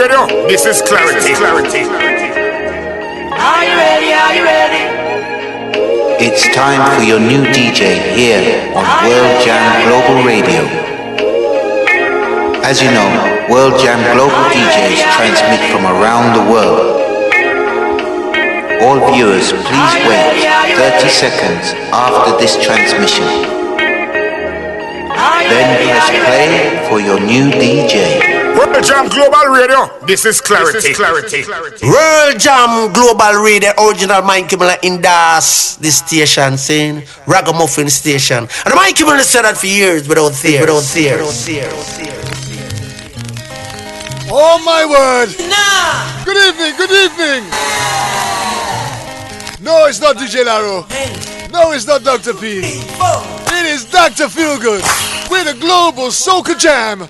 Radio. This is clarity. Clarity. Are you ready? Are you ready? It's time for your new DJ here on World Jam Global Radio. As you know, World Jam Global DJs transmit from around the world. All viewers, please wait 30 seconds after this transmission. Then press play for your new DJ. World Jam Global Radio. This is clarity. Clarity. World Jam Global Radio, original Mike Kimmel in Das, this station saying Ragamuffin station. And Mike Kimmel said that for years without fear. Oh my word! Nah. Good evening. No, it's not DJ Laro. No, it's not Dr. P. It is Dr. Feelgood with a global soca jam.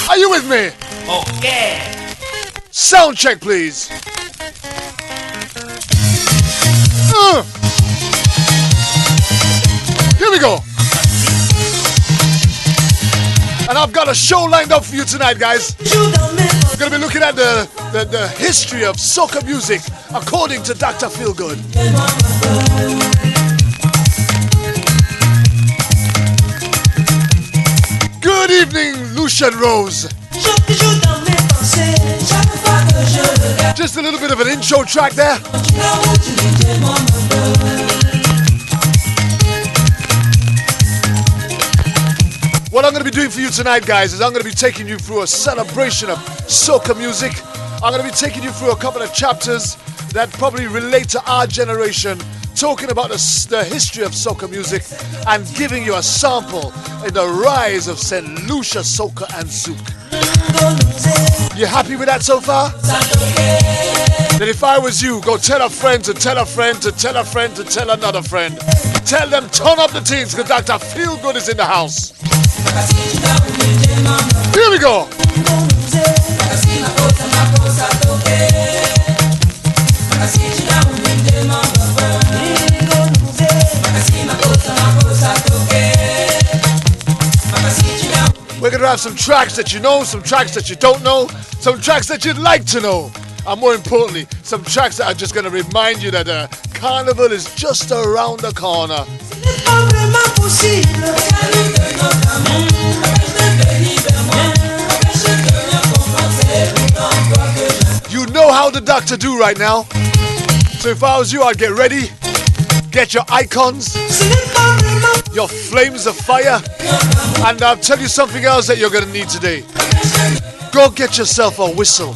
Are you with me? Okay. Sound check, please. Here we go. And I've got a show lined up for you tonight, guys. We're going to be looking at the history of soca music according to Dr. Feelgood. Good evening, Lucian Rose. Just a little bit of an intro track there. What I'm going to be doing for you tonight, guys, is I'm going to be taking you through a celebration of soca music. I'm going to be taking you through a couple of chapters that probably relate to our generation, talking about the history of soca music and giving you a sample in the rise of St. Lucia Soca and Zouk. You happy with that so far? Then if I was you, go tell a friend to tell a friend to tell a friend to tell another friend. Tell them turn up the things because Dr. Feelgood is in the house. Here we go. We're going to have some tracks that you know, some tracks that you don't know, some tracks that you'd like to know, and more importantly, some tracks that are just going to remind you that Carnival is just around the corner. You know how the doctor do right now. So if I was you, I'd get ready, get your icons, your flames of fire, and I'll tell you something else that you're going to need today. Go get yourself a whistle,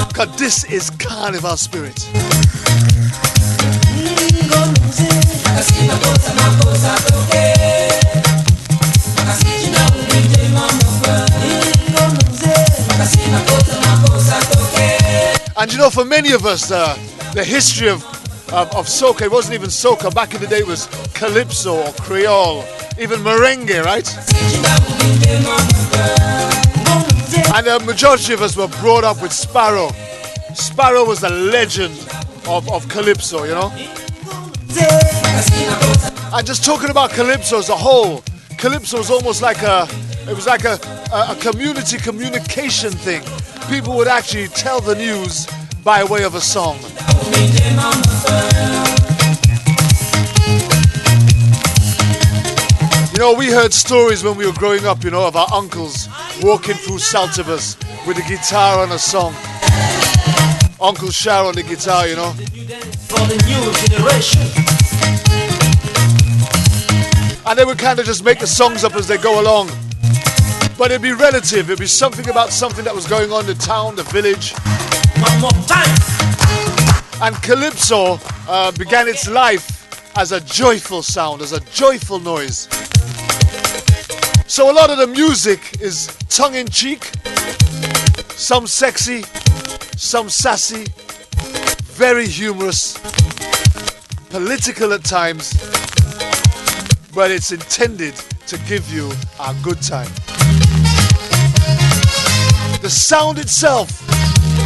because this is Carnival spirit. And you know, for many of us, the history of soca, it wasn't even soca. Back in the day, it was calypso or creole, even merengue, right? And the majority of us were brought up with Sparrow. Sparrow was the legend of calypso, you know? And just talking about calypso as a whole, calypso was almost like a community communication thing. People would actually tell the news by way of a song. You know, we heard stories when we were growing up, you know, of our uncles walking through Saltivus with a guitar on a song. Uncle Shar on the guitar, you know. For the new generation. And they would kind of just make the songs up as they go along. But it'd be relative, it'd be something about something that was going on in the town, the village. One more time. And calypso began its life as a joyful sound, as a joyful noise. So a lot of the music is tongue-in-cheek, some sexy, some sassy, very humorous, political at times, but it's intended to give you a good time. The sound itself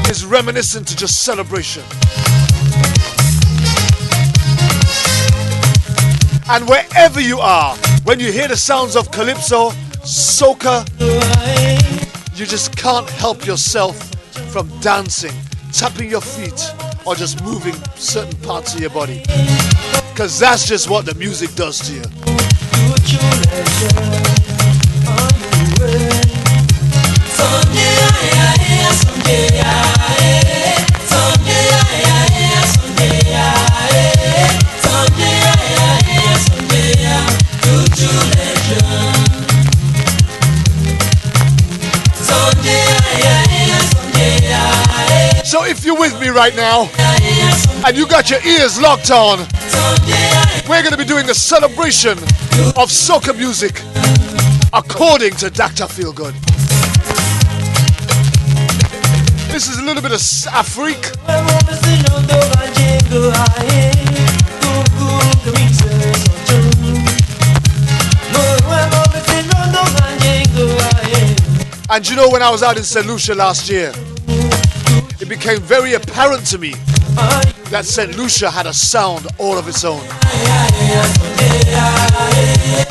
is reminiscent to just celebration. And wherever you are, when you hear the sounds of calypso, soca, you just can't help yourself from dancing, tapping your feet, or just moving certain parts of your body. Because that's just what the music does to you. So if you're with me right now and you got your ears locked on, we're going to be doing a celebration of soca music according to Dr. Feelgood. This is a little bit of Afrique. And you know, when I was out in St. Lucia last year, it became very apparent to me that St. Lucia had a sound all of its own.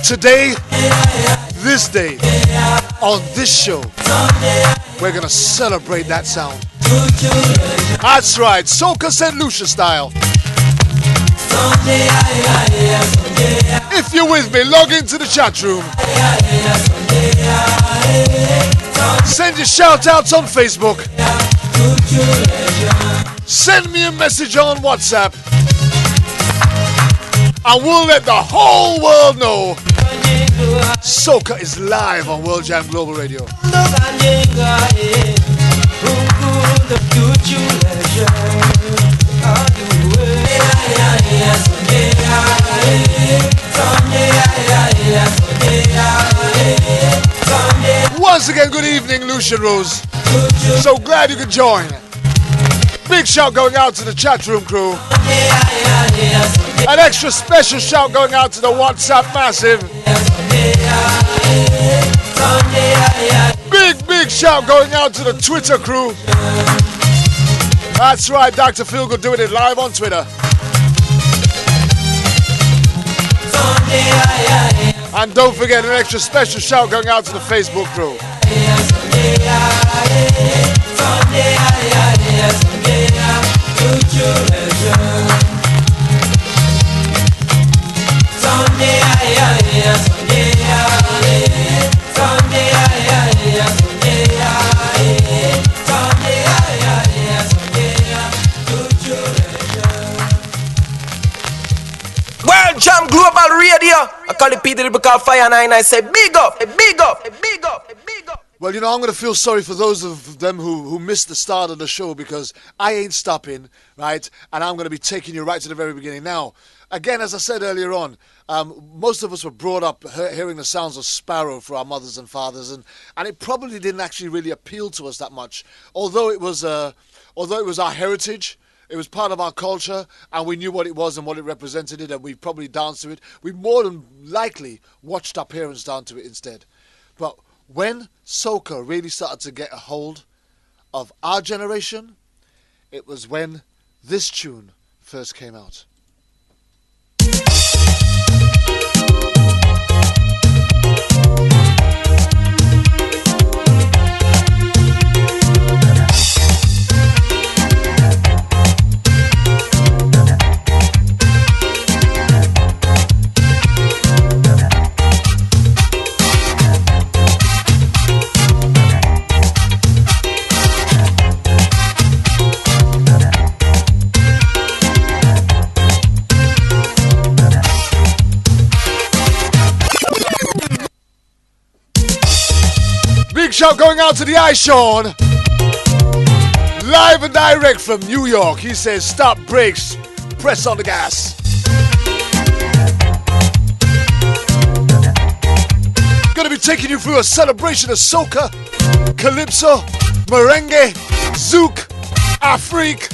Today, this day, on this show, we're gonna celebrate that sound. That's right, Soca St. Lucia style. If you're with me, log into the chat room. Send your shout outs on Facebook. Send me a message on WhatsApp. And we'll let the whole world know Soca is live on World Jam Global Radio. Once again, good evening, Lucian Rose. So glad you could join. Big shout going out to the chat room crew. An extra special shout going out to the WhatsApp massive. Big shout going out to the Twitter crew. That's right, Dr. Feelgood doing it live on Twitter. And don't forget an extra special shout going out to the Facebook crew. World Jam Global Radio. I call it Peter because Fire 9. I say big up, big up, big up, big up. Well, you know, I'm going to feel sorry for those of them who missed the start of the show because I ain't stopping, right? And I'm going to be taking you right to the very beginning. Now, again, as I said earlier on, most of us were brought up hearing the sounds of Sparrow for our mothers and fathers, and it probably didn't actually really appeal to us that much. Although it was our heritage, it was part of our culture, and we knew what it was and what it represented, and we probably danced to it. We more than likely watched our parents dance to it instead. But when soca really started to get a hold of our generation, it was when this tune first came out. Big shout going out to the Ice Sean. Live and direct from New York. He says, stop brakes, press on the gas. Gonna be taking you through a celebration of soca, calypso, merengue, zouk, Afrique.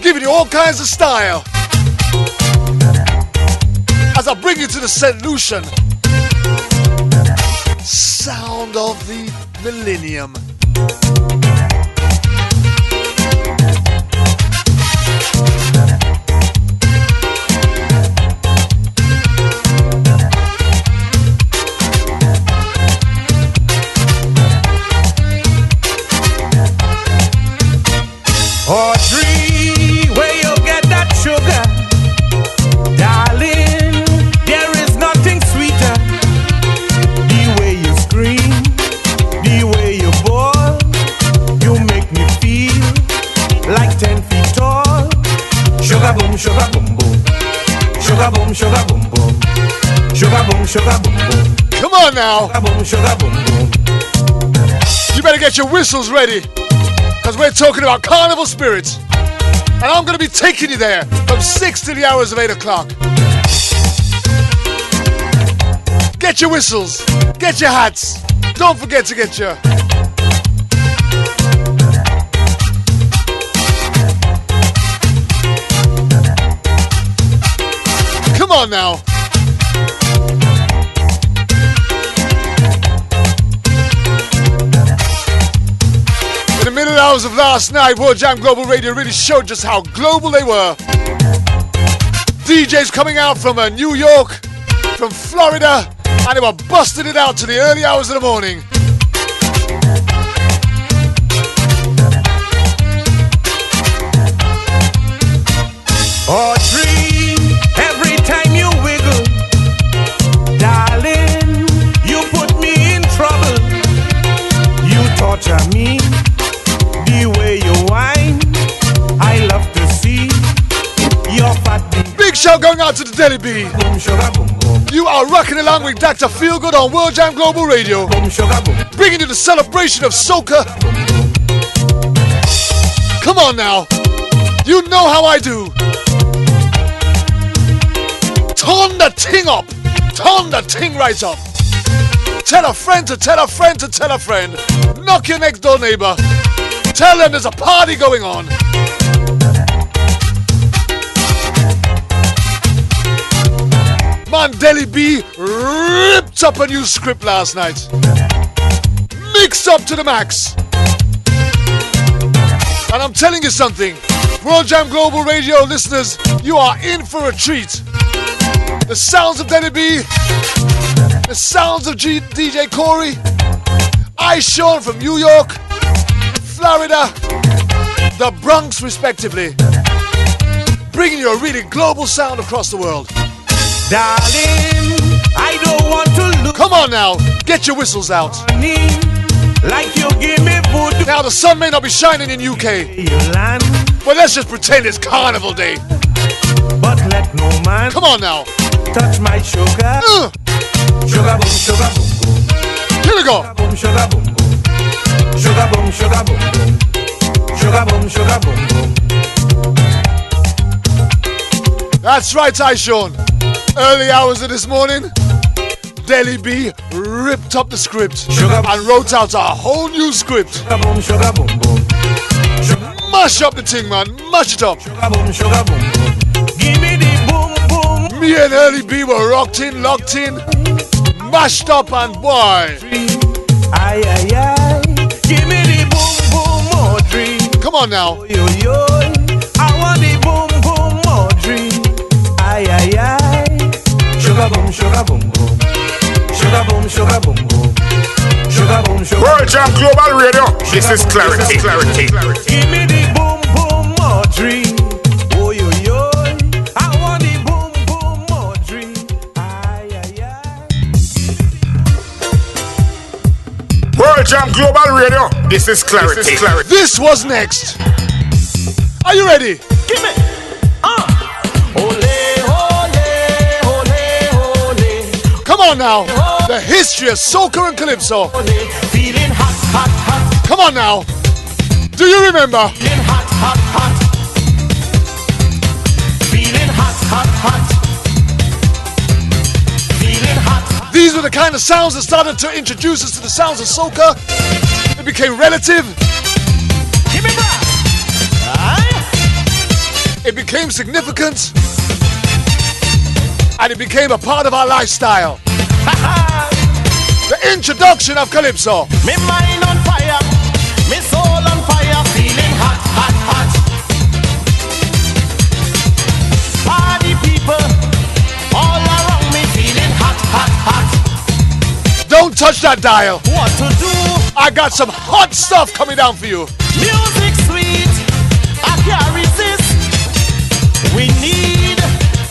Giving you all kinds of style. As I bring you to the St. Lucian sound of the millennium. sugar boom, sugar boom boom. Sugar boom, sugar boom boom. Come on now. Sugar boom, boom. You better get your whistles ready, because we're talking about carnival spirits. And I'm going to be taking you there from 6 to the hours of 8 o'clock. Get your whistles, get your hats. Don't forget to get your... Come on now. In the middle hours of last night, World Jam Global Radio really showed just how global they were. DJs coming out from New York, from Florida, and they were busting it out to the early hours of the morning. Audrey, every time you wiggle, darling, you put me in trouble. You torture me, the way you whine. I love to see your fat beat. Big shout going out to the Deli B. Boom, sugar, boom, boom. You are rocking along with Dr. Feelgood on World Jam Global Radio, Boom, sugar, boom. bringing you the celebration of soca. Come on now, you know how I do. Turn the ting up, turn the ting right up. Tell a friend to tell a friend to tell a friend. Knock your next door neighbor. Tell them there's a party going on. Man, Deli B ripped up a new script last night. Mixed up to the max. And I'm telling you something, World Jam Global Radio listeners, you are in for a treat. The sounds of Deli B, the sounds of DJ Corey, I Sean from New York, Florida, the Bronx respectively, bringing you a really global sound across the world. Darling, I don't want to look. Come on now, get your whistles out. Like you give me food. Now the sun may not be shining in UK, but let's just pretend it's Carnival Day. But let no man Come on now. touch my sugar. Sugar boom, sugar boom boom. Here we go. Boom, sugar boom boom. Sugar boom, sugar boom boom. Sugar boom, sugar boom boom. That's right, I Sean. Early hours of this morning, Deli B ripped up the script and wrote out a whole new script. Sugar boom, sugar boom boom. Mash up the thing, man. Mash it up. Sugar boom, sugar boom boom. Give me the boom boom. Me and Early B were rocked in, locked in, mashed up, and boy. Aye, aye, aye. Give me the boom boom, Audrey. Come on now. Yo, yo. I want the boom boom, Audrey. Aye, aye, aye. Sugar boom, sugar boom boom. Sugar boom, sugar boom boom. Sugar boom, sugar. World Jam Global Radio. This is clarity. Give me the boom boom, Audrey. Oh yo yo. I want the boom boom, Audrey. Aye aye aye. World Jam Global Radio. This is clarity. This was next. Are you ready? Give me. Ole ole ole ole. Come on now. The history of soca and calypso. Feeling hot hot hot. Come on now. Do you remember? Feeling hot hot hot. Feeling hot hot hot. Feeling hot. These were the kind of sounds that started to introduce us to the sounds of soca. It became relative. Give me that. It became significant. And it became a part of our lifestyle. The introduction of calypso. Me mind on fire, me soul on fire, feeling hot, hot, hot. Party people all around me, feeling hot, hot, hot. Don't touch that dial. What to do? I got some hot stuff coming down for you. Music sweet, I can't resist. We need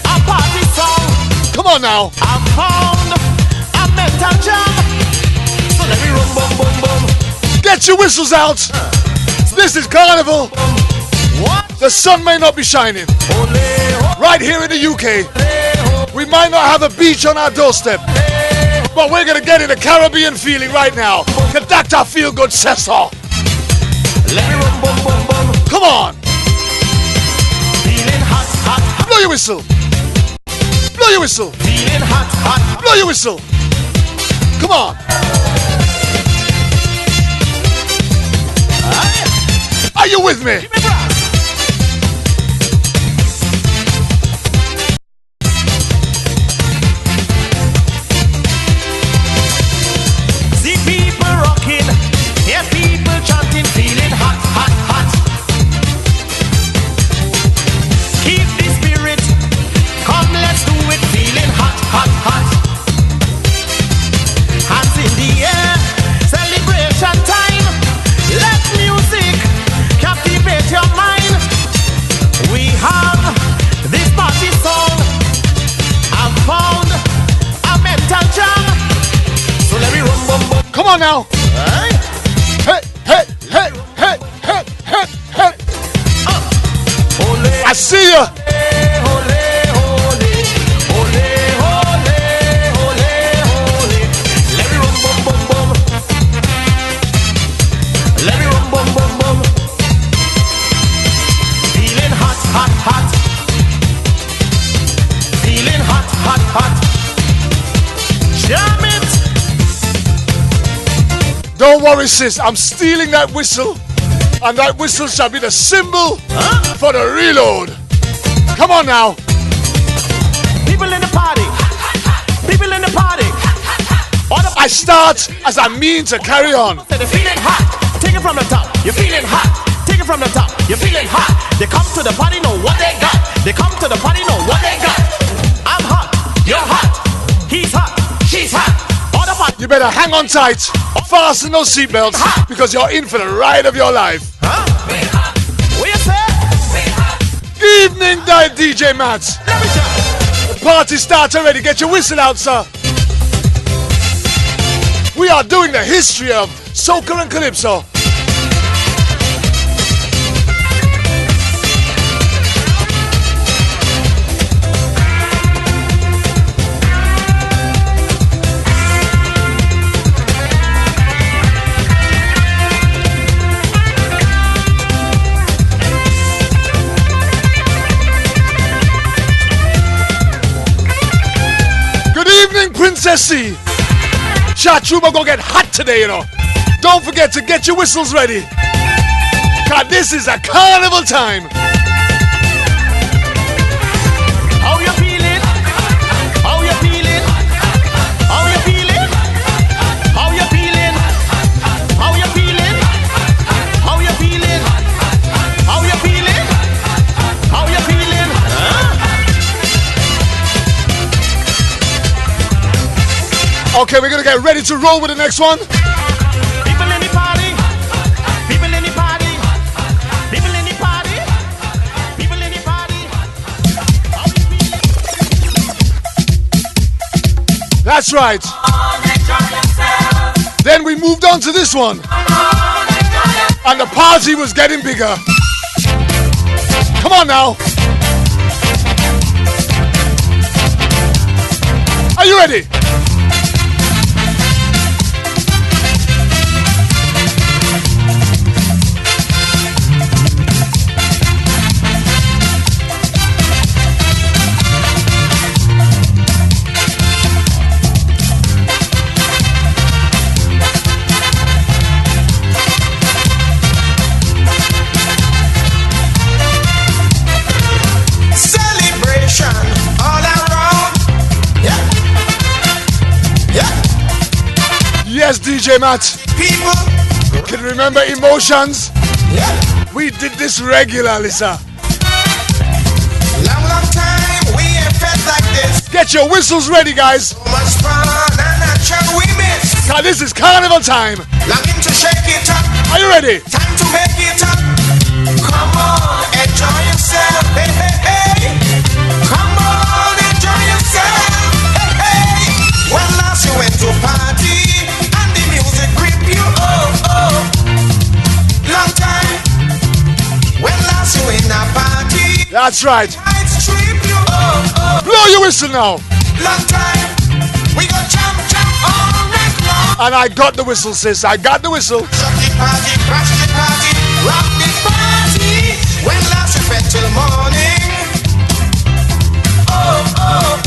a party song. Come on now. I found a mental jam. So let me run, boom, boom, boom. Get your whistles out. This is Carnival. What? The sun may not be shining. Ole, Right here in the UK. We might not have a beach on our doorstep, but we're gonna get in a Caribbean feeling right now. Conductor Feelgood Soca. Come on. Blow your whistle. Blow your whistle. Blow your whistle. Come on. Are you with me? See people rocking, hear people chanting, feeling hot, hot, hot. Keep the spirit, come let's do it, feeling hot, hot, hot. Hands in the air, celebration time. Let music captivate your mind. We have this party song. I've found a mental jam. So let me run, bum, bum. Come on now. Hey, Hey, hey, hey, hey, hey, hey, hey. ole, I see ya. ole, ole, ole, ole, ole, ole. Let me run, bum, bum, bum. Let me run, bum, bum, bum. Feeling hot, hot, hot. Feeling hot, hot, hot. Jam it. Don't worry, sis. I'm stealing that whistle, and that whistle shall be the symbol for the reload. Come on now. People in the party. People in the party. All the I start as I mean to carry on. They're feeling hot. Take it from the top. You're feeling hot. Take it from the top. You're feeling hot. They come to the party, know what they got. They come to the party, know what they got. I'm hot. You're hot. He's hot. She's hot. All the party. You better hang on tight, fasten those seatbelts, because you're in for the ride of your life. Huh? What you say? Evening, DJ Matt. Let me show. The party starts already. Get your whistle out, sir. We are doing the history of soca and calypso. Good evening, Princess C. Chachuba gonna get hot today, you know. Don't forget to get your whistles ready, cause this is a carnival time. How you feeling? How you feeling? How you feeling? How you feeling? How you feeling? How you feeling? How you feeling? How you feeling? Okay, we're gonna get ready to roll with the next one. People in the party. People in the party. People in the party. People in the party. How you feeling? That's right. Then we moved on to this one, and the party was getting bigger. Come on now. Are you ready? Yes, DJ Matt. People. Can you remember Emotions? Yeah. We did this regularly, sir. Long, long time we ain't felt like this. Get your whistles ready, guys. So much fun and action we miss. Cause this is carnival time. Longing to shake it up. Are you ready? Time to make it up. Come on, enjoy yourself. Hey, hey, hey. Come on, enjoy yourself. Hey, hey. When last you went to party and the music grip you, oh, oh. Long time. When last you in a party. That's right. Lights trip you, oh, oh. Blow your whistle now. Long time. We go jump, jump all night long. And I got the whistle, sis. I got the whistle. Shut the party, crash the party, rock the party. When last we fed till morning. Oh, oh.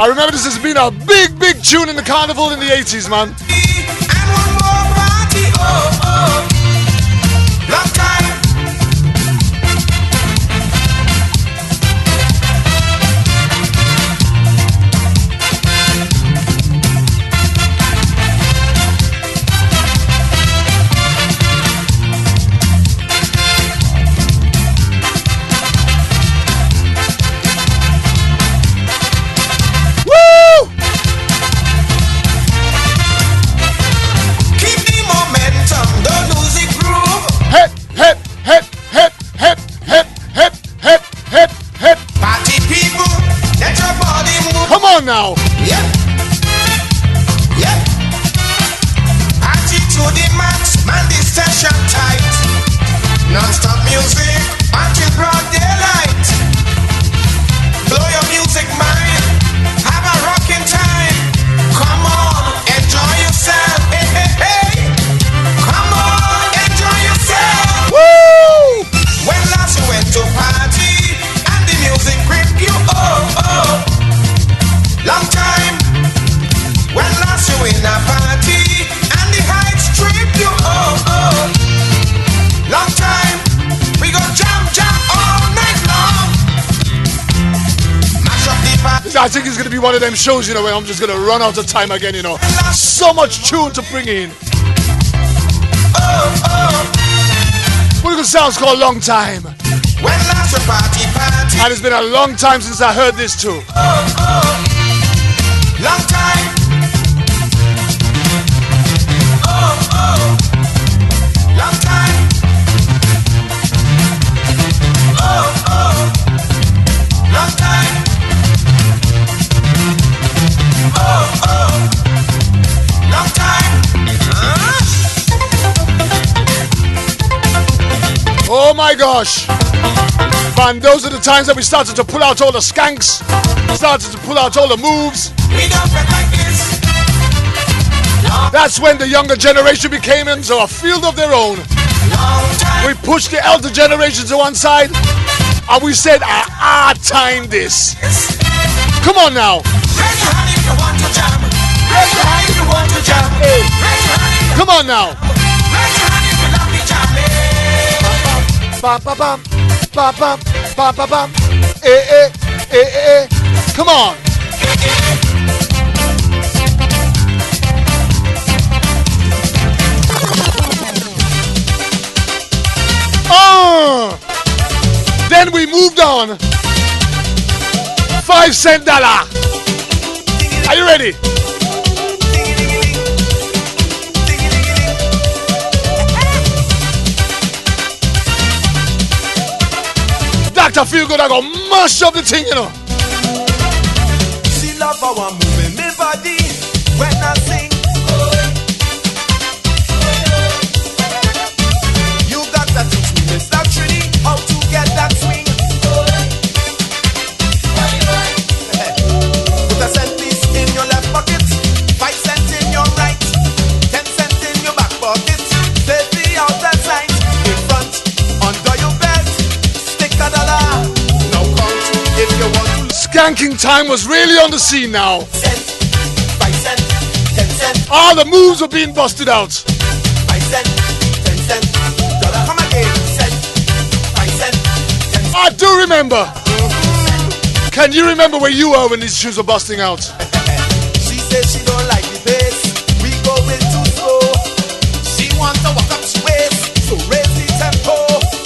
I remember this has been a big, big tune in the carnival in the 80s, man. And one more party. Oh, oh. Long time. Now. Yep. Yep. Party to the max, man, this session tight. Non-stop music until broad daylight. Blow your music mind, have a rocking time. Come on, enjoy yourself. Hey, hey, hey. Come on, enjoy yourself. Woo! When last you went to party and the music grip you, oh, oh. Long time. When last you in a party and the heights trip you, oh, oh. Long time. We go jump, jump all night long. Mash up the party. I think it's going to be one of them shows, you know, where I'm just going to run out of time again, you know. So much tune to bring in. Oh, oh. What the sounds called Long Time. When last you party, party. And it's been a long time since I heard this too. Oh, oh. Long time. Oh, oh. Long time. Oh, oh. Long time. Oh, oh. Long time. Oh my gosh. Man, those are the times that we started to pull out all the skanks. Started to pull out all the moves. We don't fret like this. That's when the younger generation became into a field of their own. We pushed the elder generation to one side and we said, time this. Come on now. Raise your hand if you want to jam. Raise your hand if you want to jam. Raise your hand if you Come on now. raise your hand if you love me jamming. Bam, bam, bam, bam, bam, bam, bam, bam. Come on. Then we moved on. 5 cent Dolla. Are you ready? Dr. Feelgood, I got mash up the thing, you know. She love how I'm moving my body when I sing. You got to teach me, Miss Trini, how to get that swing. Put a cent piece in your left pocket, 5 cents in your right, 10 cents in your back pocket. Take the outside side, in front, under your belt, stick a dollar. Now count if you want to. Skanking time was really on the scene now. 5 cents, 10 cents. All the moves were being busted out. 5 cents, 10 cents, dollar. Come again, cent, 5 cents, 10 cents. I do remember. Can you remember where you were when these shoes were busting out? She says she don't like the pace. We going too slow. She wants to walk up she waist. So raise the tempo.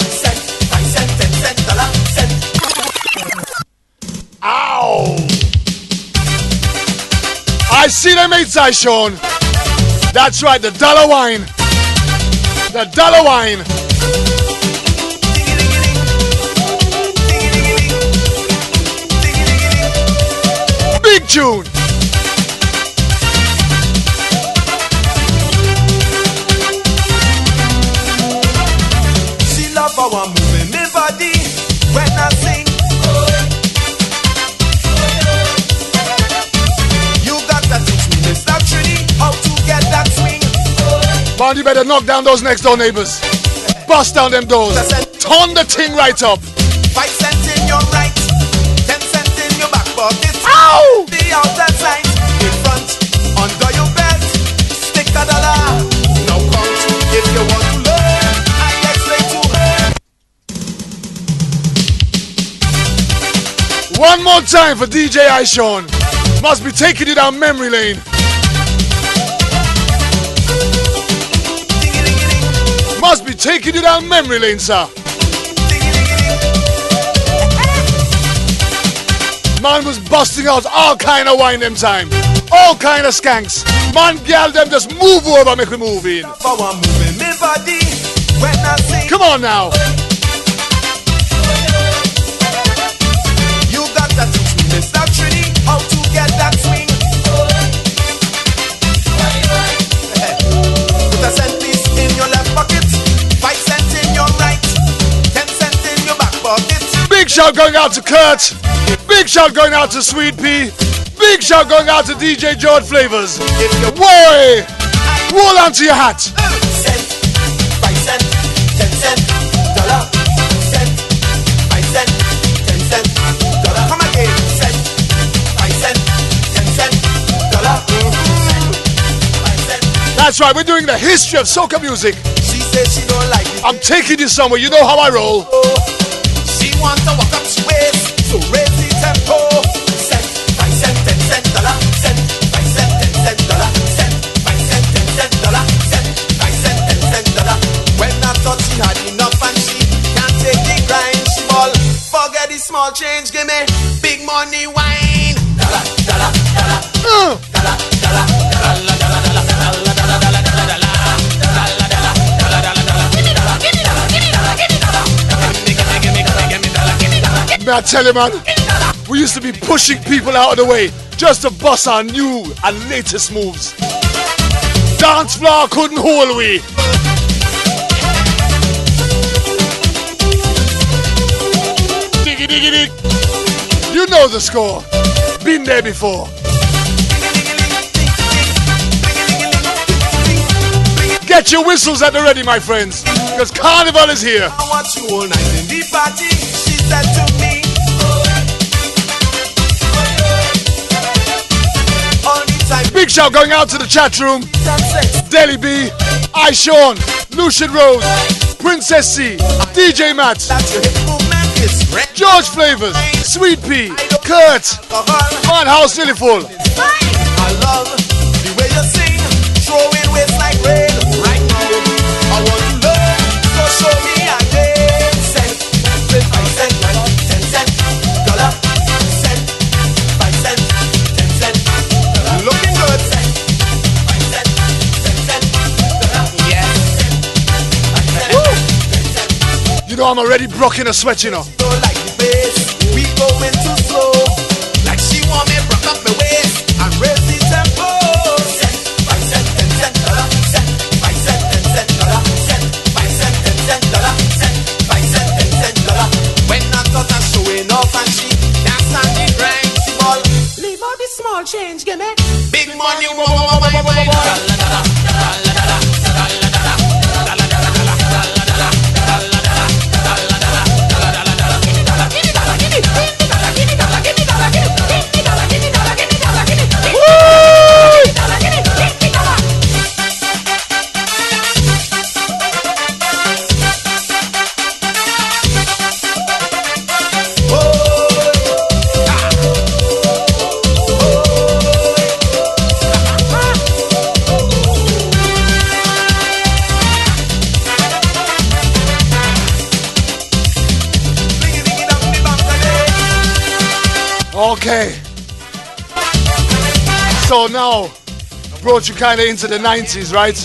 Cent, 5 cents, 10 cents, dollar, cent. Ow! I see them mates I shown. That's right, the Dolla wine. The Dolla wine. Big tune. She love how I'm moving my body when I sing. Man, you better knock down those next door neighbors. Bust down them doors. Turn the thing right up. 5 cents in your right, 10 cents in your back pocket. Ow! The outside side, in front, under your belt. Stick a dollar. Now count if you want to learn. I explain to her. One more time for DJ Ishon. Must be taking you down memory lane. Must be taking you down memory lane, sir. Man was busting out all kind of wine them time. All kind of skanks. Man, girl, them just move over, make we move in. Come on now. You got that swing, Mr. Trini. How to get that swing? Put a cent piece in your left pocket, 5 cents in your right, 10 cents in your back pocket. Big shout going out to Kurt. Big shout going out to Sweet Pea. Big shout going out to DJ George Flavors. Boy, roll onto your hat. Cent, 5 cents, 10 cents, dollar. Cent, 5 cents, 10 cents, dollar. Come again. Cent, 5 cents, 10 cents, dollar. Cent, 5 cents. That's right, we're doing the history of soca music. She says she don't like it. I'm taking you somewhere, you know how I roll. She wants to walk up she waist, so raise the tempo. Cent, 5 cents, 10 cents, dollar. Cent, 5 cents, 10 cents, dollar. Cent, 5 cents, 10 cents, dollar. Cent, 5 cents, 10 cents, dollar. When I thought she had enough and she can't take the grind, she ball. Forget the small change, give me big money wine. Dollar, dollar, dollar. Dollar, dollar, dollar, dollar, dollar, dollar, dollar, dollar, dollar, dollar. I tell you, man, we used to be pushing people out of the way just to bust our new and latest moves. Dance floor couldn't hold we. Diggy diggy dig. You know the score. Been there before. Get your whistles at the ready, my friends, because Carnival is here. I want you all night in the party, she said to me. All the time. Big shout going out to the chat room. Deli B, Ishon, Lucian Rose, Princess C, DJ Matt, George Flavors, Sweet Pea, Kurt, Man House Silly Full. I love the way you sing, throwing waves like rain. Right now, I want to learn, so show me again. Cent, 5 cents, 10 cents, dollar. Cent, 5 cents, 10 cents, dollar. Looking good. Cent, 5 cents, 10 cents, dollar. Yes. Cent, 5 cents, 10 cents. You know I'm already brocking a sweat, you know. Don't like the pace, we going too slow. Like she want me broke up my waist and raise the tempo. Cent, 5 cents, 10 cents, dollar. Cent, 5 cents, 10 cents, dollar. Cent, 5 cents, 10 cents, dollar. Cent, 5 cents, 10 cents, dollar. When I thought I'm showing off and she dance on the grind, she ball. Leave out the small change, give me big money. Okay. So now, brought you kind of into the 90s, right?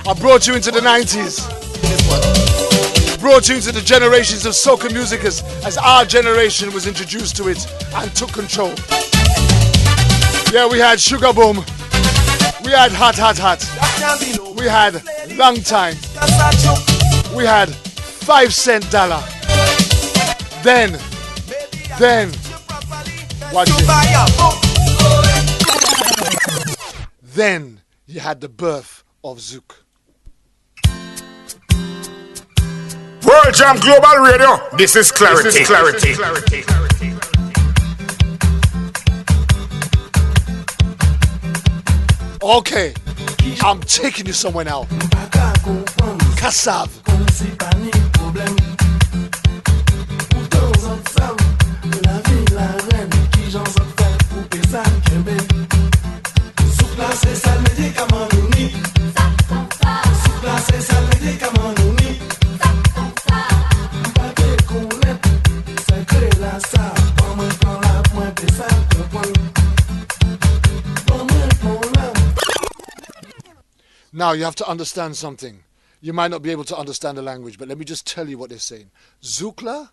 I brought you into the 90s. Brought you into the generations of soca music as our generation was introduced to it and took control. Yeah, we had Sugar Boom. We had Hot Hot Hot. We had Long Time. We had 5 cent dollar. Then, watch it. Then you had the birth of Zouk. World Jam Global Radio. This is clarity. Okay, I'm taking you somewhere now. Kassav. Now you have to understand something. You might not be able to understand the language, but let me just tell you what they're saying. Zoukla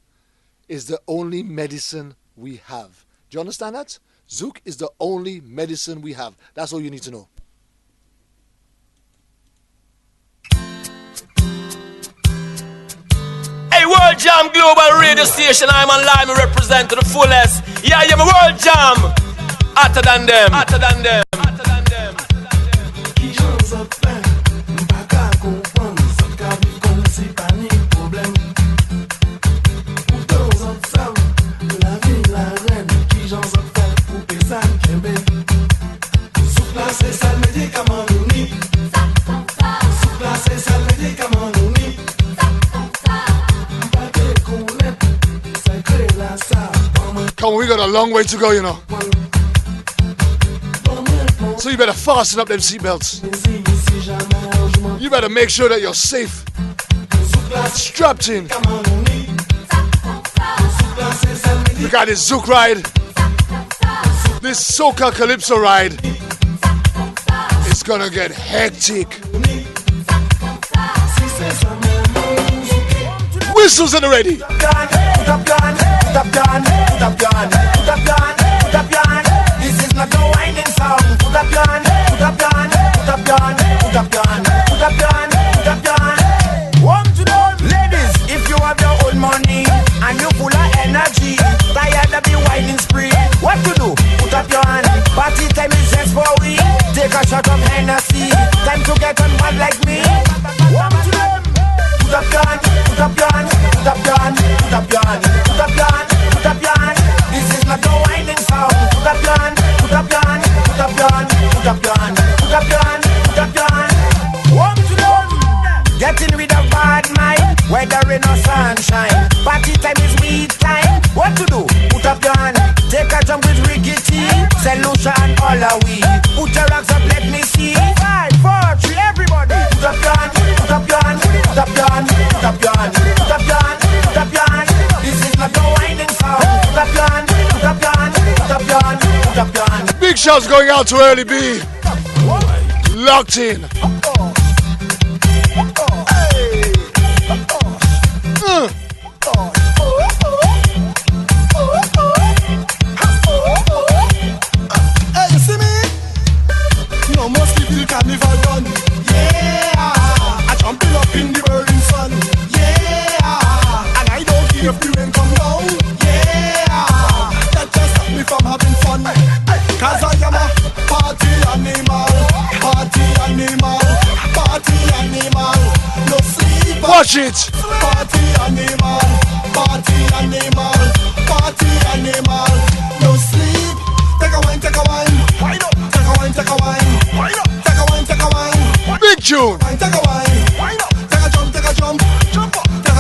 is the only medicine we have. Do you understand that? Zouk is the only medicine we have. That's all you need to know. Hey, World Jam Global Radio Station, I'm online, I represent to the fullest. Yeah, I'm a World Jam. Hotter than them. Come on, we got a long way to go, you know. So you better fasten up them seatbelts. You better make sure that you're safe. Strapped in. We got this Zouk ride. This Soca Calypso ride. It's gonna get hectic. Whistles at the ready. This is not a whining song. Put up your hand. One to them. Ladies, if you have your own money and you full of energy, tired of the whining spree, what to do? Put up your hand. Party time is just for we. Take a shot of Hennessy. Time to get on bad like me. One to them. Put up your hand. This is not a whining sound. Put up your hand. One to them. Getting rid of bad mind, weather rain or sunshine. Party time is weed time. What to do? Put up your hand. Take a jump with Rickety, Solution and all are we. Put your rocks up, let me see. 5, 4, 3, everybody. Put up your hand. This is not a whining sound. Put up your hand. Big shouts going out to Early B. Locked in. Hey, you see me? No more sleep till carnival done. Yeah, I jumping up in the burning sun. Yeah, and I don't care if the rain come down. Yeah, that just stop me from having fun. Cause I am a party animal. No sleep. Watch it. Party animal. No sleep. Take a wine. Wind up. Take a wine. Wind up. Take a wine. Big tune. Take a wine. Wind up. Take a jump. Jump up. Take a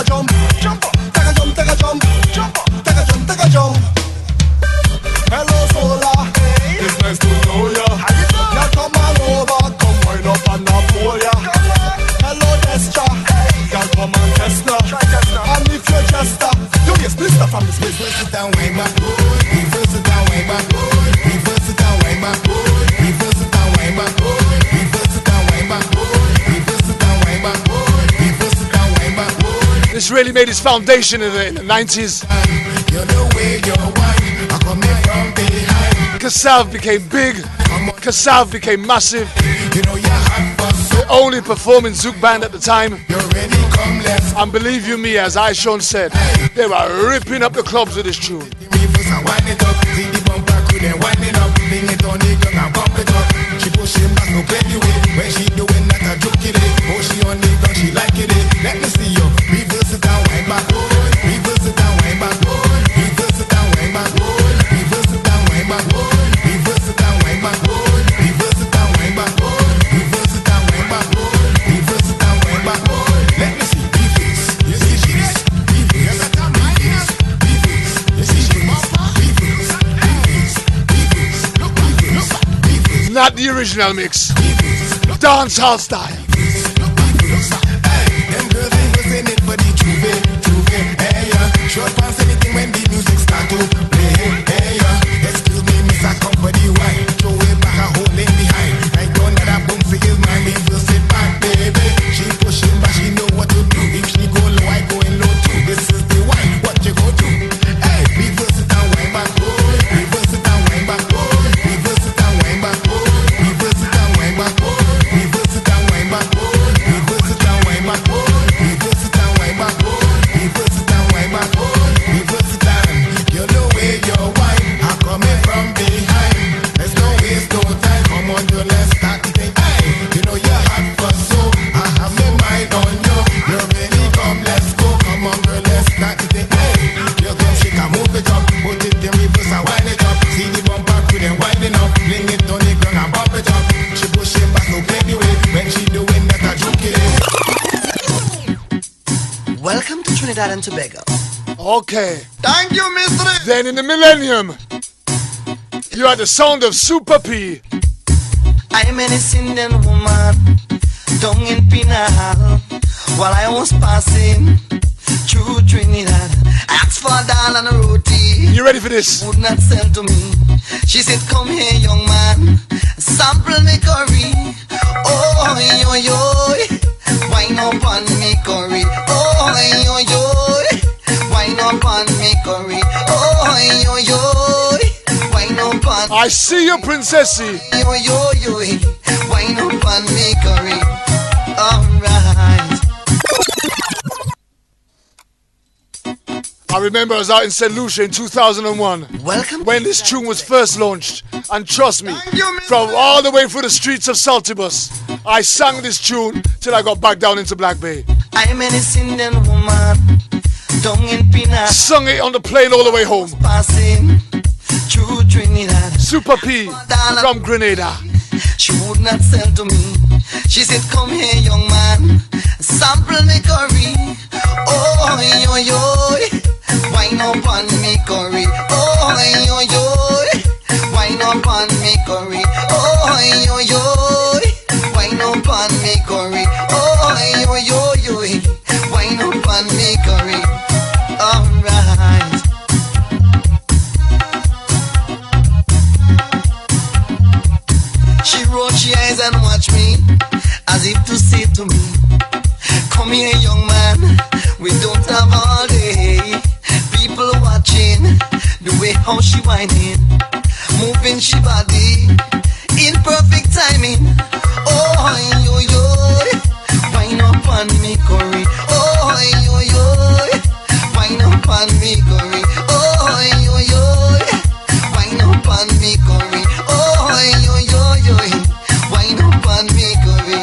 jump. Jump up. Take a jump. Jump up. Take a jump. Hello, Sola. It's nice to know ya. Now come on over. Come wind up and I'll pull ya. Hello, Destra. Girl, come on, Tesla. And if you're Jester, you get blister from this place. Reverse it down, way back. Reverse it down, way back. Reverse it down, way back. Reverse it down, way back. Reverse it down, way back. Reverse it down, way back. Reverse it down, way back. This really made its foundation in the 90s. You know where you're white. I come here from behind. Kassav became big. Kassav became massive. You know you're hot for so. The only performing Zouk band at the time. You're ready, come left. And believe you me, as I Sean said, they were ripping up the clubs with this tune. Reverse reverse and wind it up. See the bumper crew then winding up. Bring it on the ground and bump it up. She pushing back no play the way. When she doing that a joke it. Oh she on the ground she like it. Let me see you reverse it and wind back. Reverse it and wind back. Reverse it and wind back. Reverse it and wind back. Reverse it and wind back. Reverse it and wind back. Reverse it and wind back. Reverse it and wind back. Let me see reverse. You see she's reverse. Reverse. Reverse. You see she's reverse. Reverse. Reverse. Look reverse. Reverse. Not the original mix. Dancehall style. Hey, them girls reversing it for the truth, hey, yeah. Short pants anything when the music start to play, hey, yeah. Excuse me, miss, I come for the wine. Throw it back, I hold it behind. I don't know that boom is mine, reverse it back, baby. She pushing back, she know what to do. If she go low, I going low too. This is the wine, what you go do? Hey, reverse it and wind back, reverse it and wind back, reverse it and wind back, reverse it and wind back, reverse it and wind back, reverse it and wind back, reverse it and wind back, reverse it and wind back, reverse it and you know where your wine are coming from behind. There's no waste, no time. Come on, you let's start to think. Hey, you know you're hot for so I have my mind on you. You're ready, come, let's go. Come on, girl, let's start to think. Hey, you come, shake and move it up, put it in reverse and wind it up. See the bumper crew then winding up, fling it on the ground and bump it up. She pushing back, no play the way. When she doing that, I joke it. Welcome to Trinidad and Tobago. Okay. Thank you, Mr. Then in the millennium, you had the sound of Super P. I'm an Indian woman down in Pinal. While I was passing through Trinidad, I asked for a dal and a roti. You ready for this? Would not sell to me. She said, come here, young man, sample me curry. Oh, yo, yo, wine up on me curry. Oh, yo, yo, wine up on me curry. Oh, yo, yo, wine up on. I see you, Princessy. Yo, yo, yo, wine up on me curry. Alright. I remember I was out in St. Lucia in 2001 Welcome when this tune was first launched. And trust me, from all the way through the streets of Saltibus, I sang this tune till I got back down into Black Bay. I'm an Indian woman down in Pinal. Sung it on the plane all the way home. Passing through Trinidad. Super P from Grenada. She would not sell to me. She said, come here, young man, sample me curry. Oh, yo, yo, wine up on me curry. Oh, yo, yo, wine up on me curry. Oh, yo, yo, wine up on me curry. Oh, yo, yo, wine up on me curry. Alright. She rolled she eyes and watched me as if to say to me, come here, young man, we don't have all day. People watching the way how she whining, moving she body in perfect timing. Oh, yo, yo, wine up on me curry. Oh, yo, yo, wine up on me curry. Oh, yo, yo, wine up on me curry. Oh, yo, yo, wine up on me curry.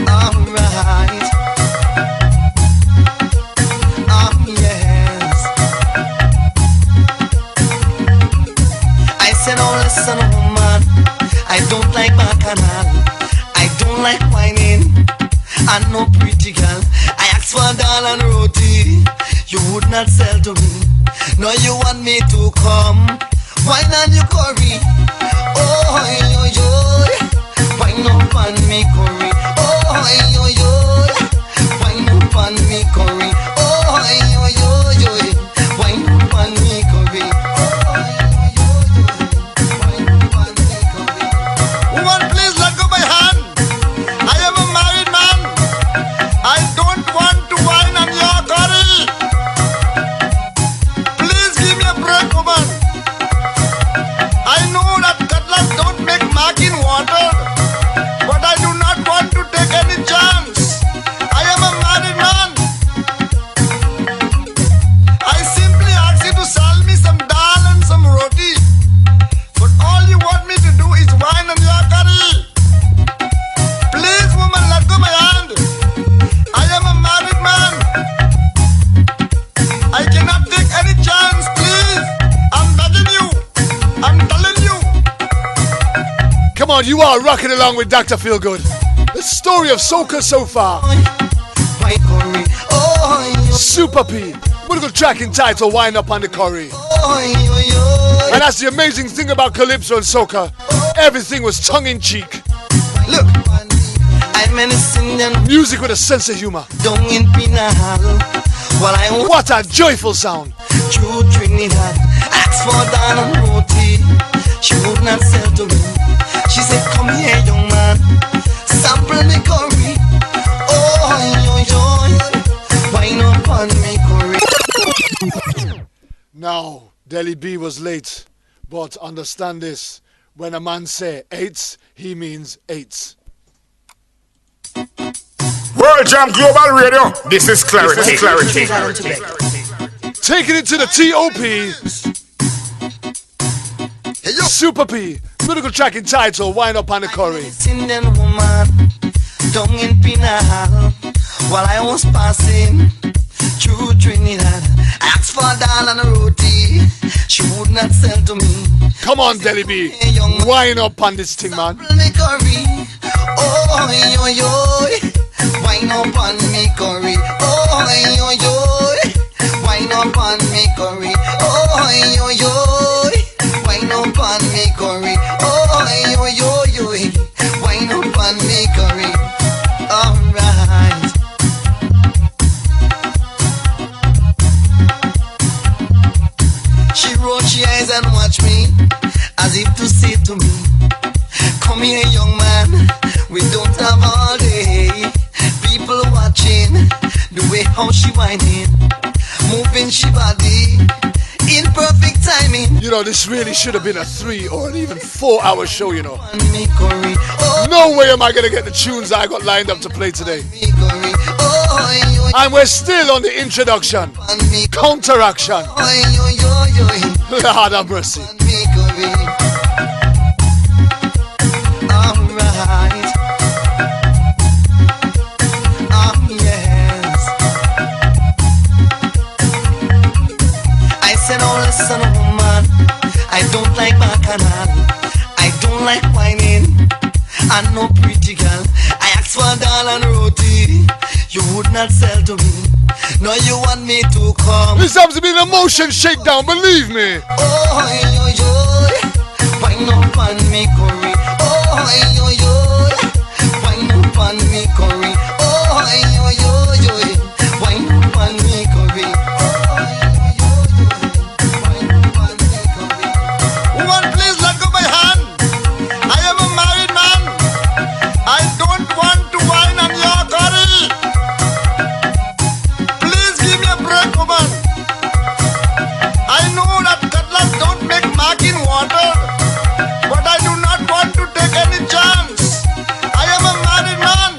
Alright. Yes. I said, oh listen woman, I don't like bacchanal, I don't like whining, and no pretty girl. I asked for a dal and roti, you would not sell to me. Now you want me to come, wine on your curry. Oh, yo, yo, wine up on me curry. Oh, yo, yo, wine up on me curry. Oh, yo, yo, wine up on me curry. Oh, yo, yo, wine up on me curry. Woman, please let go my hand. I am a married man. I don't want to whine on your curry. Please give me a break, woman. I know that cutlass don't make mark in water, but I do not want to take any chance. I am a married man. Come on, you are rocking along with Dr. Feelgood. The story of soca so far. Super P. Wonderful track entitled Wind Up on the Curry. And that's the amazing thing about Calypso and soca. Everything was tongue-in-cheek. Look, I'm an music with a sense of humor. What a joyful sound. True Trinidad, asked for down on roti. She would not sell to me. She said, come here, young man, sample me curry. Oh, yo, wine up on me curry. Now, Delhi B was late, but understand this. When a man say eights, he means eights. World Jam Global Radio, this is clarity. This is clarity. Taking it to the T.O.P. Hey, yo. Super P. Lyrical track entitled Wind Up on the Curry. Indian woman down in Pinal while I was passing through Trinidad. Asked for doll and a roti. She would not sell to me. Come on, Delhi B. Wind up on this thing, man. Oh, yo, yo. Wind up on me curry. Oh, yo, yo. Wind up on me curry. Oh, yo, yo. Wind up on me curry. Oh, yo, yo, yo. Wind up on me curry. Alright. She rolled she eyes and watched me as if to say to me, come here, young man. We don't have all day. People watching the way how she whining, moving she body in perfect timing. You know, this really should have been a 3 or an even 4-hour show, you know. Oh, no way am I going to get the tunes I got lined up to play today. Oh, and we're still on the introduction. Counteraction. Lord have mercy. Alright. Yes. I said, oh listen woman, I don't like bacchanal, I don't like whining, I'm no pretty girl. I asked for a doll and roti, you would not sell to me. No, you want me to come. This happens to be an emotion shakedown, believe me. Oh, yo, yo. Wine up on me curry. Oh, yo, yo. Wine up on me curry. Oh, yo, yo, yo. Wine up on me curry. Oh, yo, yo. Wine up on me curry. Woman, please let go my hand. I am a married man. I don't want to wine on your curry. Please give me a break, woman. I know that cutlass don't make mark in water, but I do not want to take any chance. I am a married man.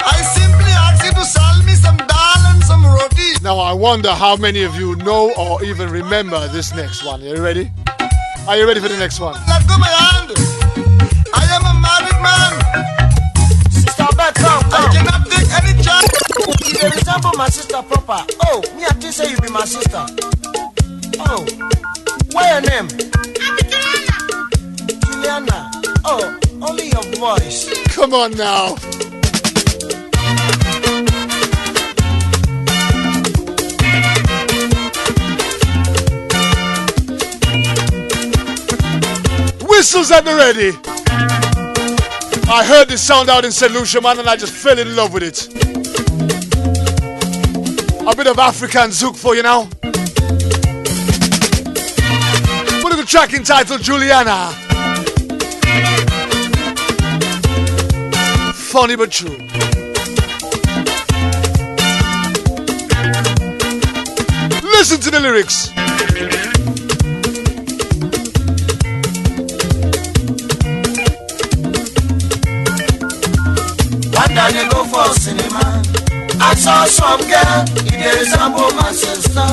I simply ask you to sell me some dal and some roti. Now I wonder how many of you know or even remember this next one. Are you ready? Are you ready for the next one? Let go my hand. I am a married man. Sister Beth, come. I cannot take any chance. You dey resemble my sister proper. Oh, me I think say you be my sister. Oh, what your name? Juliana. Oh, only your voice. Come on now. Whistles at the ready. I heard this sound out in St. Lucia, man, and I just fell in love with it. A bit of African zouk for you now. Put a track entitled Juliana. Funny but true. Listen to the lyrics. One day you go for cinema, I saw some girl, it resemble my sister.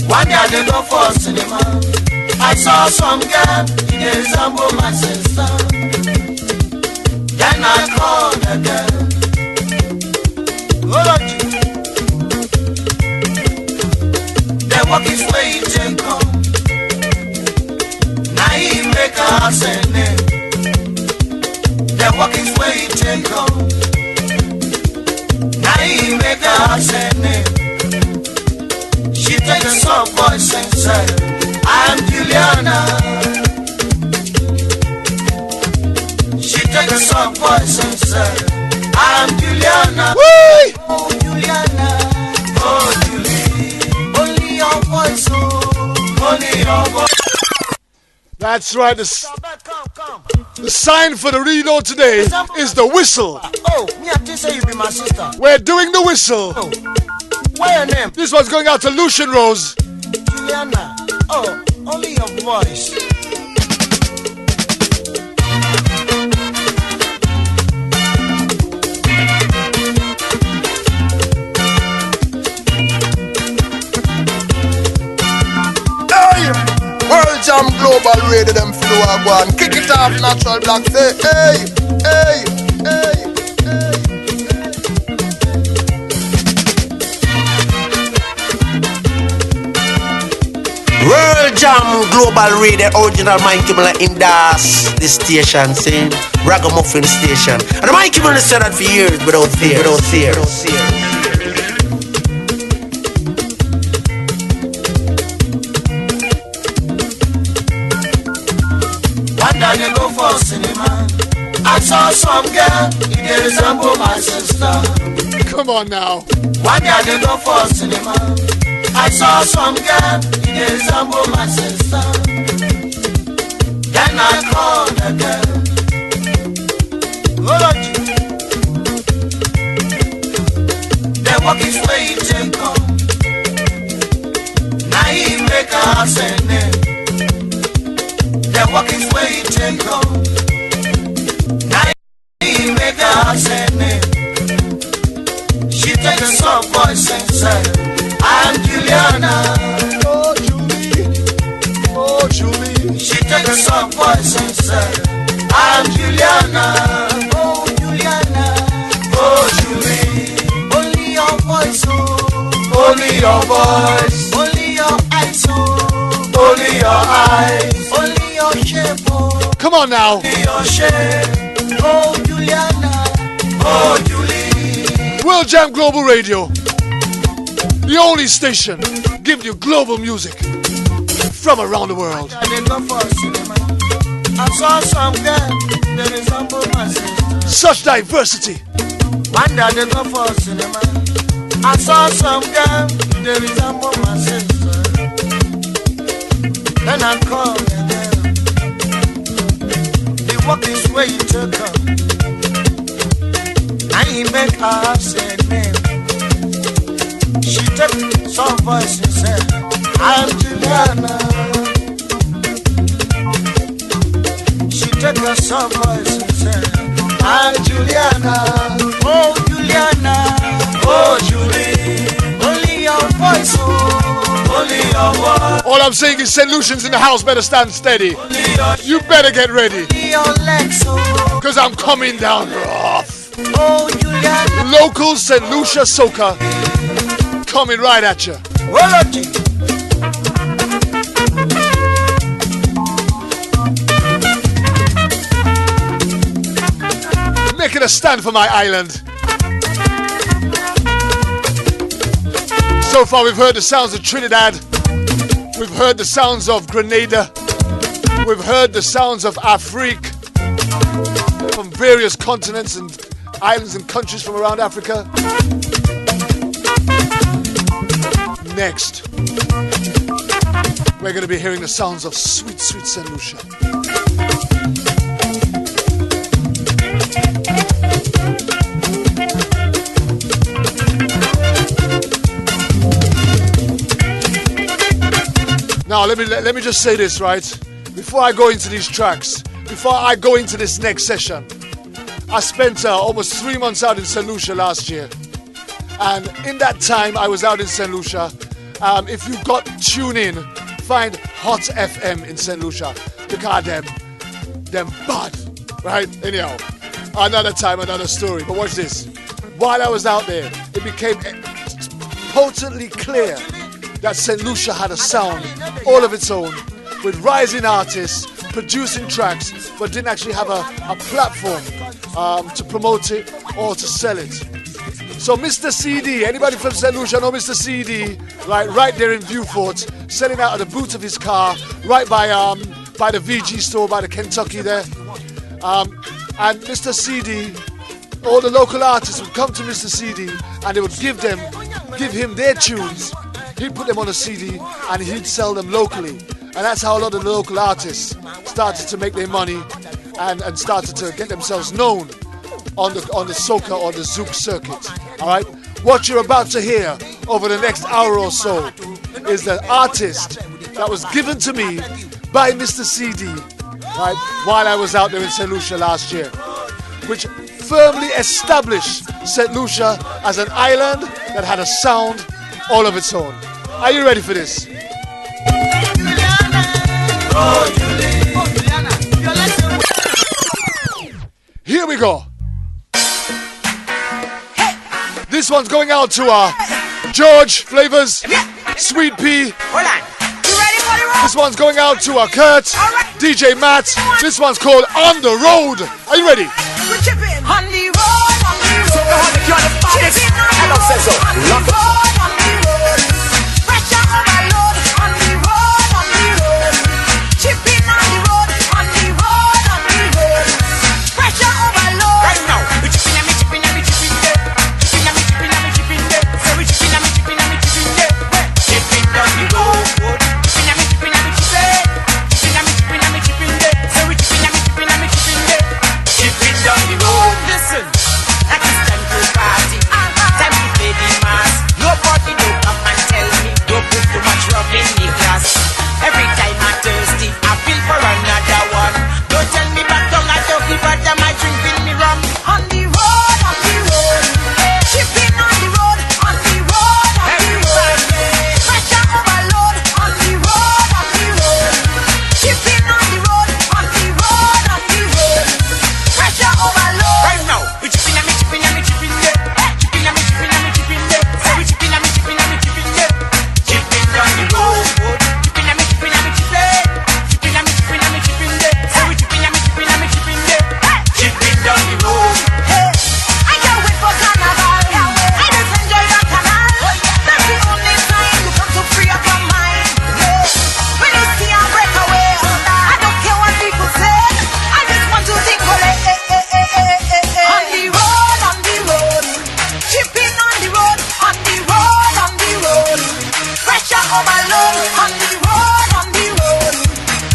One day you go for cinema, I saw some girl, it resemble my sister. Then I called the girl. They walk his way, take come. ascending. The walk is where he take on. Now he make her ascending. She take a soft voice and say, I'm Juliana. She take a soft voice and say, I'm Juliana. Whee! Oh Juliana, oh Julie, only your voice, oh, only your voice. That's right. The sign for the reload today is the whistle. Oh, me I think say you be my sister. We're doing the whistle. Oh, what's your name? This one's going out to Lucian Rose. Juliana. Oh, only your voice. World Jam Global Radio, them flow a go on. Kick it off, Natural Black, say hey, hey, hey, hey. World Jam Global Radio, original Mikey Miller in das. This station saying Ragamuffin Station. And Mikey Miller said that for years without fear, without fear, without fear. You go for cinema. I saw some girl, it resemble my sister. Come on now. One day you go for cinema. I saw some girl, it resemble my sister. Then I called the girl. Hold on. The walk is where you take on. Now he make her ascend. The walk is where you take on. Now he make her ascend. She take a soft voice and say, I'm Juliana. Oh Julie, oh Julie. She take a soft voice and say, I'm Juliana. Oh Juliana, oh Julie. Only your voice, oh. Only your voice. Only your eyes, oh. Only your eyes. Only your shape, oh. Come on now. Only your shape. Oh Juliana, oh Julie. World Jam Global Radio, the only station giving you global music from around the world. I did go for cinema. I saw some girl, they resemble my sister. Such diversity. One day I did go for cinema. I saw some girl, they resemble my sister. Then I called the girl. The walk is where you took her. And he make her say name. She took some voice and said, I'm Juliana. She took her some voice and said, I'm Juliana. Oh Juliana, oh Julie. Only your voice, oh, only your voice. All I'm saying is St. Lucian's in the house better stand steady. You better get ready, Only your legs, oh, because I'm coming down rough. oh Juliana. Local St. Lucia Soca coming right at you. Oh Lord. Making a stand for my island. So far we've heard the sounds of Trinidad. We've heard the sounds of Grenada. We've heard the sounds of Afrique from various continents and islands and countries from around Africa. Next, we're going to be hearing the sounds of sweet, sweet St. Lucia. Now let me just say this, right? Before I go into these tracks, before I go into this next session, I spent almost 3 months out in St. Lucia last year. And in that time I was out in St. Lucia. If you got tune in, find Hot FM in St. Lucia. Because them bad, right? Anyhow, another time, another story. But watch this. While I was out there, it became potently clear that St. Lucia had a sound all of its own, with rising artists, producing tracks, but didn't actually have a platform to promote it or to sell it. So Mr. CD, anybody from St. Lucia know Mr. CD, right there in Viewfort, selling out of the boot of his car, right by the VG store, by the Kentucky there. And Mr. CD, all the local artists would come to Mr. CD and they would give him their tunes. He'd put them on a CD and he'd sell them locally. And that's how a lot of the local artists started to make their money and started to get themselves known on the soca or the zouk circuit. Alright? What you're about to hear over the next hour or so is the artist that was given to me by Mr. CD, right, while I was out there in St. Lucia last year, which firmly established St. Lucia as an island that had a sound all of its own. Are you ready for this? Here we go. This one's going out to George Flavors, Sweet Pea. This one's going out to Kurt, DJ Matt. This one's called On the Road. Are you ready? On the road, on the road. Hello, Cesar. On the road. Pressure overload. On the road, on the road. Chipping on the road, on the road, on the road. Pressure overload. Right now, we chipping and we chipping and we chipping there. Chipping and we chipping and we chipping there. Say we chipping and we chipping and we chipping there. Chipping on the road. Chipping and we chipping and we chipping. Chipping and we chipping and we chipping there. Say we chipping and we chipping and we chipping there. Chipping on the road. Listen, that is time to party. Time to play the mass. Nobody don't come and tell me don't put too much rum in the glass. Every time I'm thirsty, I feel for another one. Don't tell me back down I don't give a damn. I drink in me rum. On the road, on the road. Chipping on the road, on the road, on the road. Pressure overload, on the road, on the road. Chipping on the road, on the road, on the road. Pressure overload. Right now, we chipping and we chipping and we chipping there. Chipping and we chipping and we chipping there. Say we chipping and we chipping and we chipping there. Chipping on the road. Chipping and we chipping and we chipping. Chipping and we chipping and we chipping there. Say we chipping and we chipping and we chipping there. Chipping on the road. I can't wait for carnival. I just enjoy the canal. That's the only time you come to free up your mind. When you see a breakaway, I don't care what people say. I just want to think on the road, on the road. Chipping on the road, on the road, on the road. Pressure overload, on the road, on the road.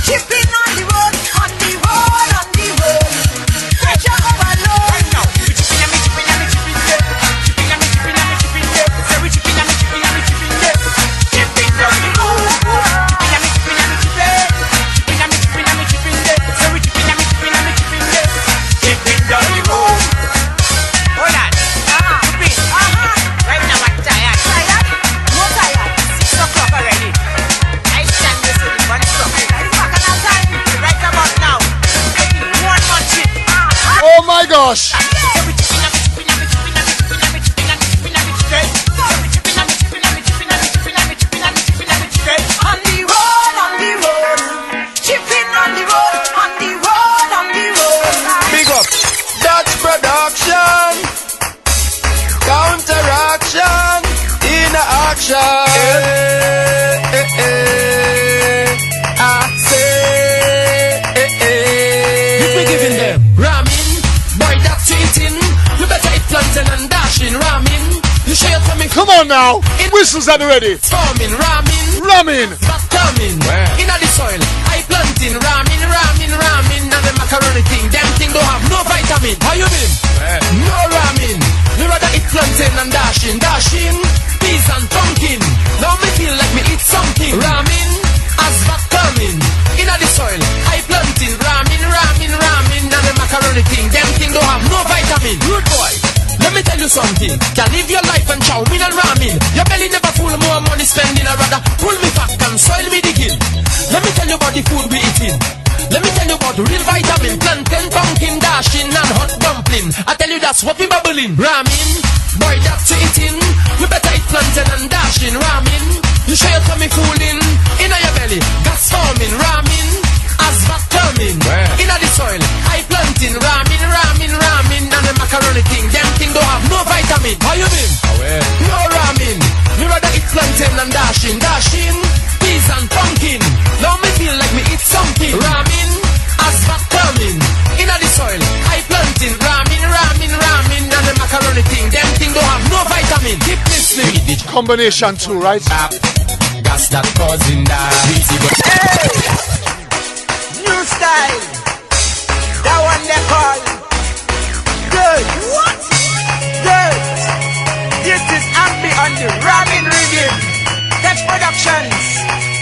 Chipping on the road, on the road, on the road. Pressure overload. Right now, we chipping and we chipping and we chipping there. Chipping and we chipping and we chipping there. Say we chipping and we chipping and we chipping there. Chipping on the road. Chipping and we chipping and we chipping. Chipping and we chipping and we chipping there. Say we chipping and we chipping and we chipping there. Chipping on the road. Hold on. Chipping. Right now I'm tired. Tired? No tired. 6 o'clock already. I stand this in one stop. It's back on our time. Right about now. Taking one more chip. Oh my gosh! Say we chipping and we chipping and we chipping and we chipping and we chipping and we chipping and we chipping. Say we chipping and we chipping and we chipping and we chipping and we chipping and we chipping and we chipping. On the road, on the road. Chipping on the road, on the road, on the road. Big up, Dutch production, counteraction, in action. I say, If we giving them ramen, boy that's eating. You better eat plantain and dashing ramen. You share it for me. Come on now! Whistles are ready! Forming ramen, Ramen! but coming inna the soil. I planting ramen, ramen, ramen. And the macaroni thing, them thing don't have no vitamin. How you mean? No ramen. Me rather eat plantain and dashing, dashing. Peas and pumpkin. Now me feel like me eat something. Ramen, as but coming inna the soil. I planting ramen, ramen, ramen. And the macaroni thing, them thing don't have no vitamin. Good boy. Let me tell you something. Can live your life and chow mein and ramen. Your belly never full, more money spending. I rather pull me back and soil me digging. Let me tell you about the food we eating. Let me tell you about real vitamin. Plantain, pumpkin, dashing and hot dumpling. I tell you that's what we bubbling. Ramen, boy that's eating. You better eat plantain and dashing. Ramen, you shelter me fooling. Inna your belly, gas forming. Ramen, as back coming. plantain and dashing, dashing. Peas and pumpkin. Now me feel like me eat something. Ramen, as back coming. Inna the soil, I planting. Ramen, ramen, ramen. And the macaroni thing, them thing don't have no vitamin. Keep listening. Combination too, right? Gas that causing that. Hey! New style. That one they call good. What? Good. This is Ambi on the Ramen Rhythm. That's Productions.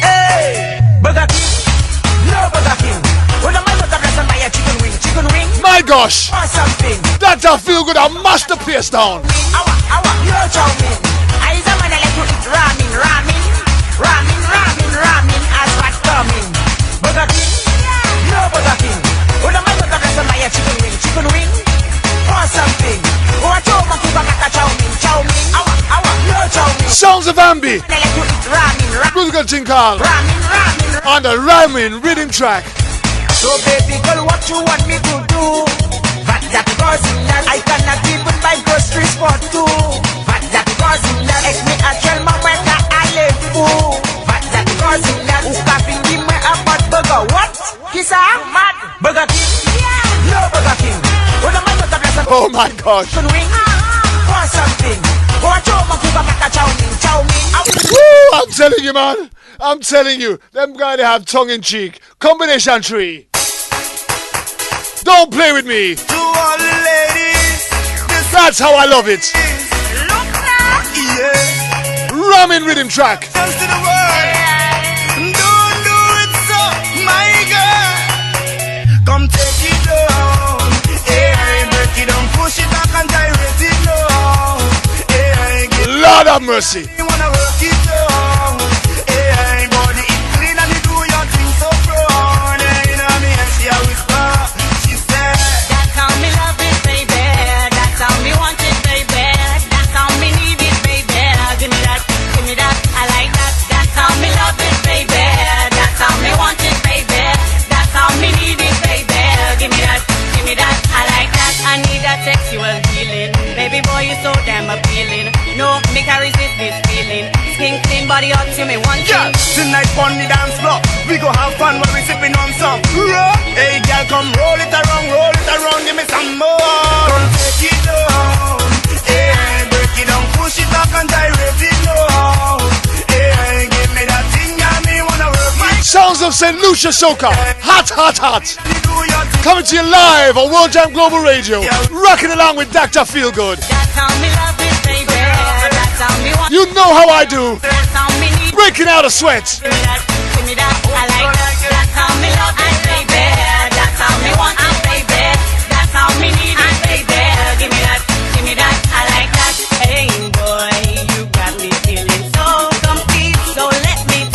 Hey! Burger King. No Burger King. When the man was talking about your chicken wing. Chicken wing. My gosh. Or something. That's a feel good. I mash the place down. Awa. No chow mein. I is a man that like to eat ramen. Ramen. Ramen, ramen, ramen, as what's coming. Burger King, no Burger King. When the man was talking about your chicken wing, or something. Or a chow mein, chow mein, awa, no chow mein. Sounds of Ambi. I like to eat ramen, Musical thing called ramen. on the Ramen rhythm track. So baby girl, what you want me to do? That causing that I cannot even buy groceries for two. That causing that ex me a tell my wife that I live fool. That causing that who capping give me a hot burger. What? Kiss a mad Burger King? No Burger King. When the man was talking about Oh my gosh. chicken wing or something. Or a chow mein, chow mein. Woo! I'm telling you, man. I'm telling you. Them guys, they have tongue in cheek. Combination 3. Don't play with me. To all the ladies, That's how I love it. Look now. yeah, Ramen rhythm track. dance to the world. Don't do it so, my girl. Come take it down. Hey, break it down, push it back and direct it down. Hey, give Lord have mercy. me wanna work it down. Hey, body it clean and you do your thing so proud. Hey, you know me and she a whisper. She said, That's how me love it, baby. That's how me want it, baby. That's how me need it, baby. Give me that, I like that. That's how me love it, baby. That's how me want it, baby. That's how me need it, baby. Give me that, I like that. I need that sexual healing. Baby boy, you're so damn appealing. No, me can resist this feeling. Skin clean, body hot, you me want yeah, tonight on the dance floor, we go have fun when we sipping on some. Hey girl, come roll it around, give me some more. Come take it down, hey, break it down, push it back and direct it down. Hey, give me that thing, yeah, me wanna work it. Sounds of St. Lucia Soca. Hot. You do your thing, Coming to you live on World Jam Global Radio. Rocking along with Dr. Feelgood. That's how me love it, baby. That's how me want it. You know how I do. That's how me need it. Breaking out of sweat. Give me that, I like that. That's how me love it, baby. That's how me want it, baby. That's how me need it, baby. Give me that, I like that. Hey boy, you got me feeling so complete. So let me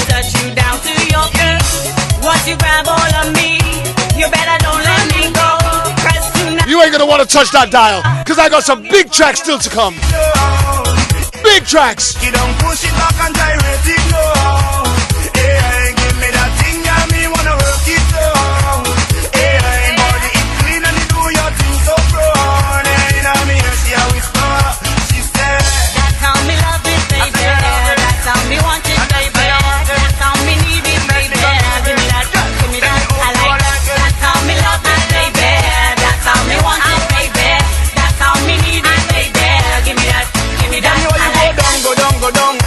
touch you down to your feet. Once you grab all of me, you better don't let me go. 'Cause tonight You ain't gonna want to touch that dial, because I got some big tracks still to come. Big tracks. you don't push it back and direct it down. Hey, give me that thing, yeah, me wanna work it down. Hey, body it clean and you do your thing so proud. Hey, you know me and she a whisper. She said, that's how me love it, baby. That's how me want it, baby. That's how me need it, baby. Give me that, I like that. That's how me love it, baby. That's how me want it, baby. That's how me need it, baby. Give me that, then you I like that. go down.